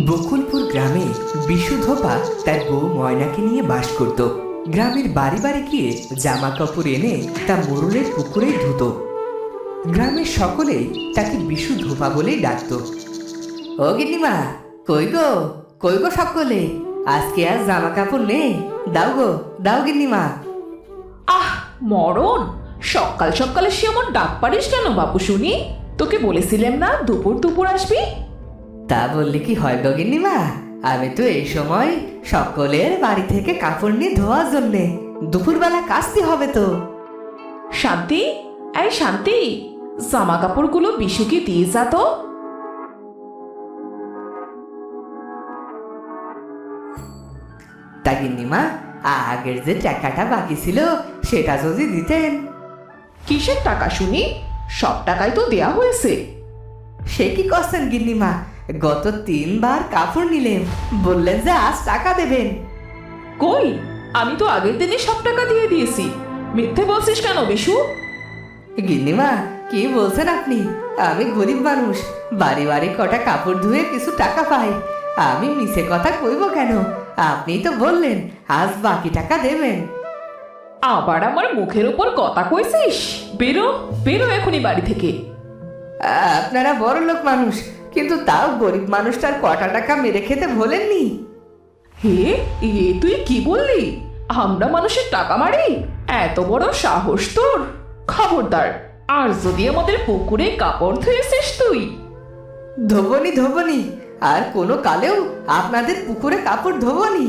বকুলপুর গ্রামে বিশু ধোপা তার বউ ময়নাকে নিয়ে বাস করত। গ্রামের বাড়ি বাড়ি গিয়ে জামা কাপড় এনে তা মোড়লের পুকুরে ধুত। গ্রামের সকলেই তাকে বিশু ধোপা বলেই ডাকত। ও গিন্নিমা, কই গো কই গো সকলে, আজকে আর জামা কাপড় নেই, দাও গো দাও গিন্নিমা। আহ মরণ, সকাল সকালে সে আমার ডাক পারিস কেন বাপু শুনি? তোকে বলেছিলাম না দুপুর দুপুর আসবি? তা বললে কি হয় গো গিন্নিমা, আমি তো এই সময় সকলের বাড়ি থেকে কাপড় নিয়ে ধোয়ার জন্যে, দুপুরবেলা কাচতে হবে তো। শান্তি, এই শান্তি, জামা কাপড়গুলো বিশুকে দিয়ে যা তো। তা গিন্নিমা, আগের যে টাকাটা বাকি ছিল সেটা যদি দিতেন। কিসের টাকা শুনি? সব টাকাই তো দেয়া হয়েছে। সে কি করছেন গিন্নিমা, গত 3 বার কাপড় নিলেন, বললেন যে আজ টাকা দেবেন। কই, আমি তো আগের দিনই সব টাকা দিয়ে দিয়েছি। মিথ্যে বলছিস কেন বিশু? গিন্নিমা, কি বলছেন আপনি? আমি গরিব মানুষ, বাড়ি বাড়ি কটা কাপড় ধুয়ে কিছু টাকা পাই, আমি মিছে কথা কইব কেন? আপনি তো বললেন আজ বাকি টাকা দেবেন। আবার আমার মুখের উপর কথা কইছিস? বেরো বেরো এখনই বাড়ি থেকে। আপনারা বড় লোক মানুষ, কিন্তু তাও গরিব মানুষটার কটা টাকা মেরে খেতে ভোলেননি। হে, এ তুই কি বললি? আমরা মানুষের টাকা মারি? এত বড় সাহস তোর! খবরদার, আর যদি আমাদের পুকুরে কাপড় ধুয়েছিস তুই। ধোবনি ধোবনি, আর কোনো কালেও আপনাদের পুকুরে কাপড় ধোবনি।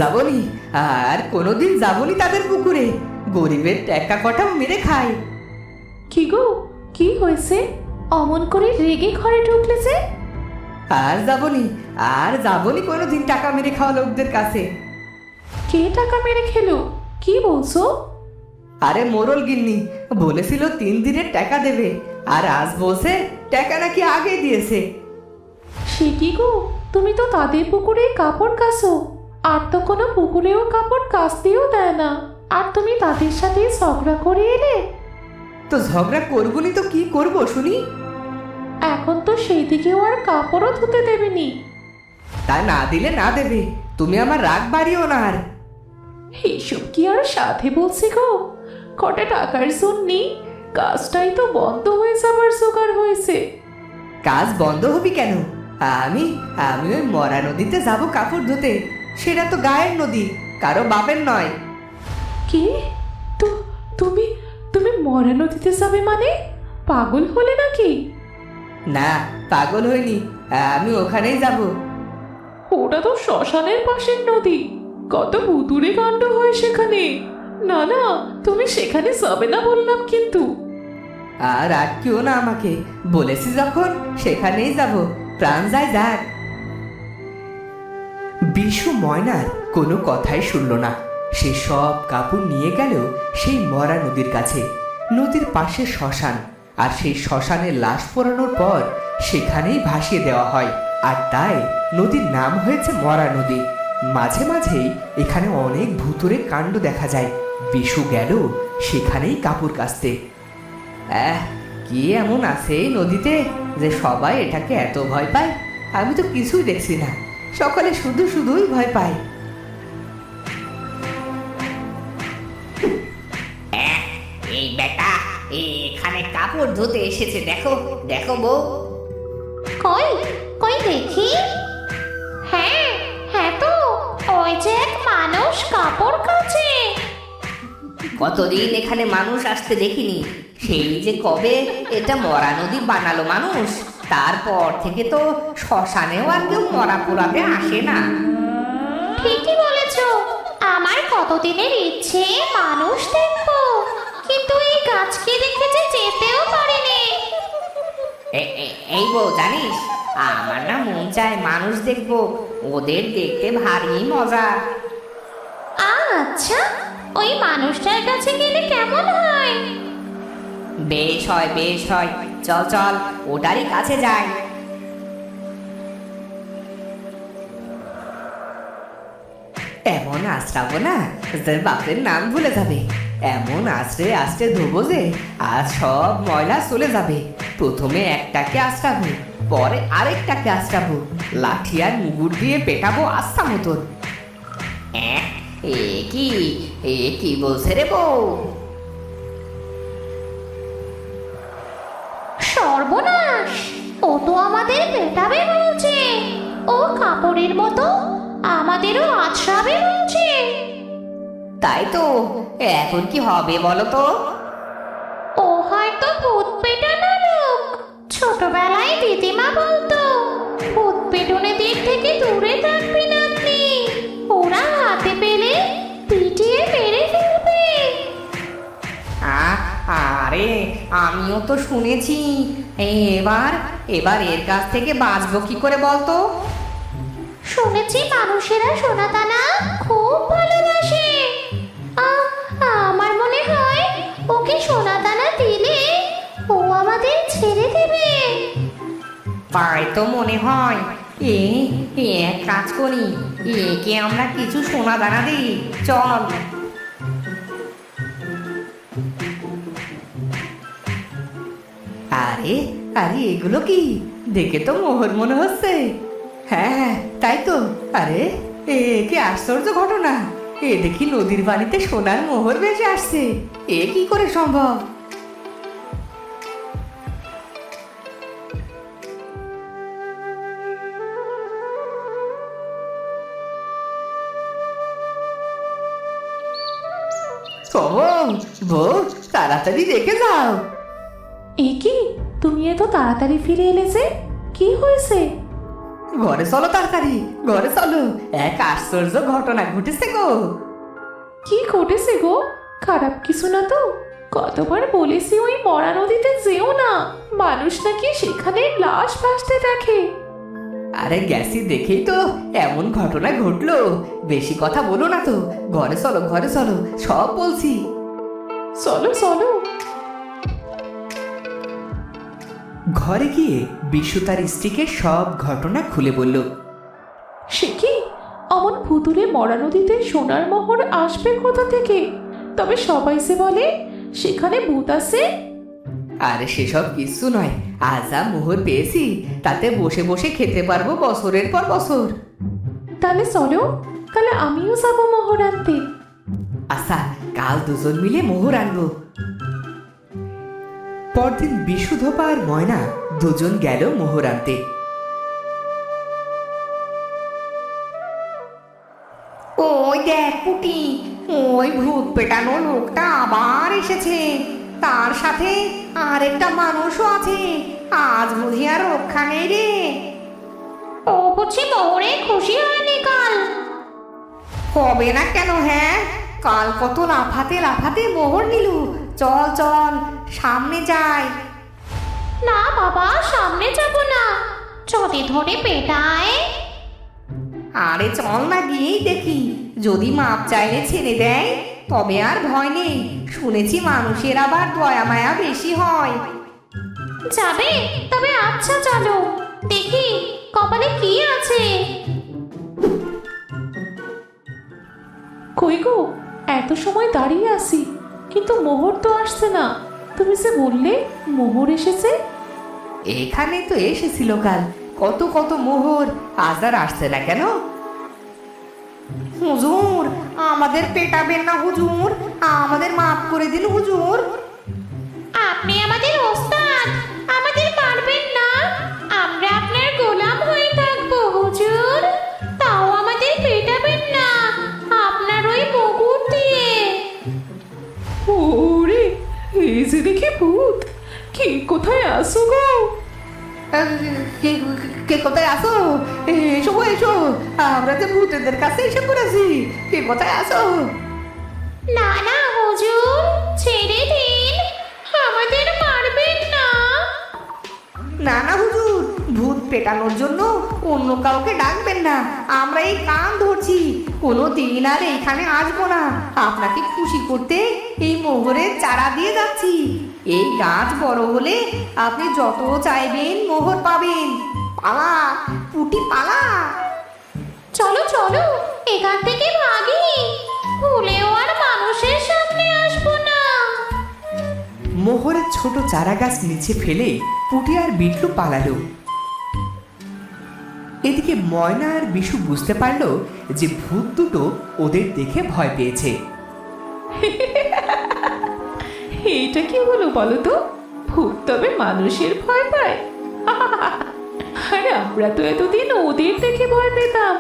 যাবনি, আর কোনোদিন যাবনি তাদের পুকুরে, গরিবের টাকা কটা মেরে খায়। কি গো, কি হয়েছে? অমন করে রেগে ঘরে ঢুকলে যে? আর যাবনি, আর যাবনি কোনোদিন টাকা মেরে খাওয়া লোকদের কাছে। কে টাকা মেরে খেলো? কি বলছো? আরে মোরল গিন্নি বলেছিল 3 দিনের টাকা দেবে, আর আজ বলছে টাকা নাকি আগে দিয়েছে। সে কি গো, তুমি তো তাদের পুকুরে কাপড় কাচো, আর তো কোনো পুকুরেও কাপড় কাচতেও দেয় না, আর তুমি তাদের সাথে ঝগড়া করে এলে? তো ঝগড়া করবনি তো কি করব শুনি? এখন তো সেই দিকেও আর কাপড়ও ধুতে দেবেনি। তা না দিলে না দেবে, তুমি আমার রাগ বাড়িও না আর। এইসব কি আর সাথে বলছি গো? কটা টাকার জন্যে কাজটাই তো বন্ধ হয়ে যাবার জোগাড় হয়েছে। কাজ বন্ধ হবি কেন? আমি আমি ওই মরা নদীতে যাব কাপড় ধুতে, সেটা তো গায়ের নদী, কারো বাপের নয়। কি? তো তুমি তুমি মরা নদীতে যাবে মানে? পাগল হলে নাকি? না, পাগল হইনি, আমি ওখানেই যাব। ওটা তো শ্মশানের পাশের নদী, কত ভুতুড়ে কাণ্ড হয় সেখানে। না না, তুমি সেখানে যাবে না বললাম কিন্তু। আর আটকিও না আমাকে, বলেছি যখন সেখানেই যাব, প্রাণ যায় যাক। বিশু ময়নার কোনো কথাই শুনল না, সে সব কাপড় নিয়ে গেল সেই মরা নদীর কাছে। নদীর পাশে শ্মশান, আর সেই শ্মশানের লাশ পোড়ানোর পর সেখানেই ভাসিয়ে দেওয়া হয়, আর তাই নদীর নাম হয়েছে মরা নদী। মাঝে মাঝেই এখানে অনেক ভূতুড়ে কাণ্ড দেখা যায়। বিশু গেল সেখানেই কাপড় কাচতে। কি এমন আছে এই নদীতে যে সবাই এটাকে এত ভয় পায়? আমি তো কিছুই দেখছি না, সকলে শুধু শুধুই ভয় পায়। এই বেটা এখানে কাপড় ধুতে এসেছে, দেখো দেখো বউ। কই কই দেখি। হ্যাঁ হ্যাঁ, তো ওই যে এক মানুষ কাপড় কাচে। কতদিন এখানে মানুষ আসতে দেখিনি, সেই যে কবে এটা মরা নদী বানালো মানুষ, তারপর থেকে তো শ্মশানেও আর কেউ মরা পোড়াতে আসে না। ঠিকই বলেছ, আমার কতদিনের ইচ্ছে মানুষ দেখবো, কিন্তু এই গাছকে দেখে যে যেতেও পারিনি। এই বউ জানিস, আমার না মন চায় মানুষ দেখবো, ওদের দেখতে ভারী মজা। আচ্ছা, ওই মানুষটার কাছে গেলে কেমন হয়? বেশ হয় বেশ হয়, চল চল ওটারই কাছে যাই। এমন আশ্রাবো না যে বাপের নাম ভুলে যাবে। এমন আশ্রে আশ্রে ধোবো যে আজ সব ময়লা চলে যাবে। প্রথমে একটাকে আশ্রাবো, পরে আরেকটাকে আশ্রাবো, লাঠি আর মুগুর দিয়ে পেটাবো আস্থা মতন। এ কি বলছে রে বউ? সর্বনাশ, ও তো আমাদের পেটাবে বলছে। ও কাপড়ের মতো আমাদেরও আছড়াবে বলছে। তাই তো, এখন কি হবে বলো তো? ও হয়তো ভূত পেটানো লোক। ছোটবেলায় দিদিমা বলতো ভূত পেটনে দিক থেকে দূরে থাকবেন আপনি, ওরা হাতে পেলে পিটিয়ে মেরে ফেলবে। আরে আমিও তো শুনেছি। এবার এবার এর কাছ থেকে বাঁচবো কি করে বলতো? শুনেছি মানুষেরা সোনাদানা খুব ভালোবাসে। আমার মনে হয় ওকে সোনাদানা দিলে ও আমাদের ছেড়ে দেবে। তাই তো মনে হয়। এক কাজ করি, একে আমরা কিছু সোনা দানা দিই, চল। আরে আরে এগুলো কি? দেখে তো মোহর মনে হচ্ছে। হ্যাঁ তাই তো। আরে এ কি আশ্চর্য ঘটনা! এ দেখি নদীর পানিতে সোনার মোহর ভেসে আসছে। এ কি করে সম্ভব? বউ, তাড়াতাড়ি রেখে যাও। এ কি, তুমি এত তাড়াতাড়ি ফিরে এলে যে? কি হয়েছে? ঘরে চলো তাড়াতাড়ি, ঘরে চলো। এক আশ্চর্য ঘটনা ঘটেছে গো। কি ঘটেছে গো? খারাপ কিছু না তো? কতবার বলেছি ওই মরা নদীতে যেও না, মানুষ নাকি সেখানে লাশ ভাসতে দেখে। আরে গেছি দেখেই তো এমন ঘটনা ঘটলো। বেশি কথা বলো না তো, ঘরে চলো, ঘরে চলো, সব বলছি। চলো চলো। ঘরে গিয়ে বিশু তার স্ত্রীকে সব ঘটনা খুলে বলল। সে কি, অমন ভুতুরে মরা নদীতে সোনার মোহর আসবে কোথা থেকে? তবে সবাই যে বলে সেখানে ভূত আছে। আরে সেসব কিছু নয়, আজ যা মোহর পেয়েছি তাতে বসে বসে খেতে পারবো বছরের পর বছর। তাহলে চলো, তাহলে আমিও যাবো মোহর আনতে। আচ্ছা, কাল দুজন মিলে মোহর আনবো। পরদিন বিশু, ধোপা আর ময়না দুজন গেল মোহর আনতে। ওই দেখ পুটি, ওই ভূত পেটানো লোকটা আবার এসেছে। তার সাথে আরেকটা মানুষও আছে। আজ বুঝি আর রক্ষা নেই রে। ও বুঝি মোহরে খুশি হয়নি কাল? হবে না কেন? হ্যাঁ, কাল কত লাফাতে লাফাতে মোহর নিল। চল চল, সামনে যাই। না বাবা, সামনে যাব না, যদি ধরে পেটায়। আরে চল না, গিয়েই দেখি। যদি মাপ চাইলে ছেড়ে দেয় তবে আর ভয় নেই। শুনেছি মানুষের আবার দয়া মায়া বেশি হয়। যাবে? তবে আচ্ছা চলো, দেখি কপালে কি আছে। কই গো, এত সময় দাঁড়িয়ে আছি কিন্তু মোহর তো আসছে না। তুমি যে বললে মোহর এসেছে। এখানে তো এসেছিল কাল কত কত মোহর, আজ আর আসছে না কেন? হুজুর, আমাদের পেটাবেন না হুজুর, আমাদের মাফ করে দিন হুজুর। আপনি আমাদের ওস্তাদ, আমাদের মারবেন না। আমরা আপনার গোলাম হয়ে থাকবো হুজুর, তাও আমাদের পেটাবেন না আপনার ওই মুকুট দিয়ে। ওরে, এই যে দেখি ভূত। কে কোথায় আসো গো? কে কোথায় আসো? এসো গো, এসো। আমরা যে ভূতেদের কাছে এসে পড়েছি। কে কোথায় আসো? না না হুজুর, ছেড়ে দিন, আমাদের মারবেন না। না না হুজুর, ভূত পেটানোর জন্য অন্য কাউকে ডাকবেন না। আমরা এই কান ধরছি, কোনো দিন আর এইখানে আসবো না। আপনাকে খুশি করতে এই মোহরের চারা দিয়ে যাচ্ছি। এই গাছ বড় হলে আপনি যত চাইবেন মোহর পাবেন। পালা পুটি পালা। চলো চলো, এখান থেকে ভাগি, ভুলেও আর মানুষের সামনে আসবো না। মোহরের ছোট চারা গাছ নিচে ফেলে পুটি আর বিট্টু পালালো। এদিকে ময়না আর বিশু বুঝতে পারলো যে ভূত দুটো ওদের দেখে ভয় পেয়েছে। এইটা কি হলো বলো তো? ভূত তবে মানুষের ভয় পায়? আর আমরা তো এতদিন ওদের দেখে ভয় পেতাম।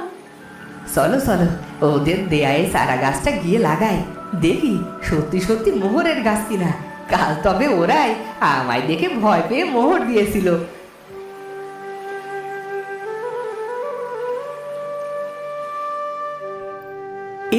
চলো চলো, ওদের দেয়ায় চারা গাছটা গিয়ে লাগাই, দেখি সত্যি সত্যি মোহরের গাছ কিনা। কাল তবে ওরাই আমায় দেখে ভয় পেয়ে মোহর দিয়েছিল।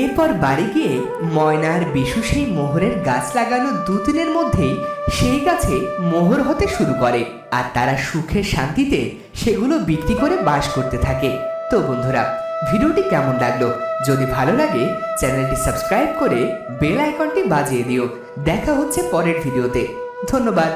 এরপর বাড়ি গিয়ে ময়না আর বিশু সেই মোহরের গাছ লাগানো দুদিনের মধ্যেই সেই গাছে মোহর হতে শুরু করে, আর তারা সুখে শান্তিতে সেগুলো বিক্রি করে বাস করতে থাকে। তো বন্ধুরা, ভিডিওটি কেমন লাগলো? যদি ভালো লাগে চ্যানেলটি সাবস্ক্রাইব করে বেল আইকনটি বাজিয়ে দিও। দেখা হচ্ছে পরের ভিডিওতে। ধন্যবাদ।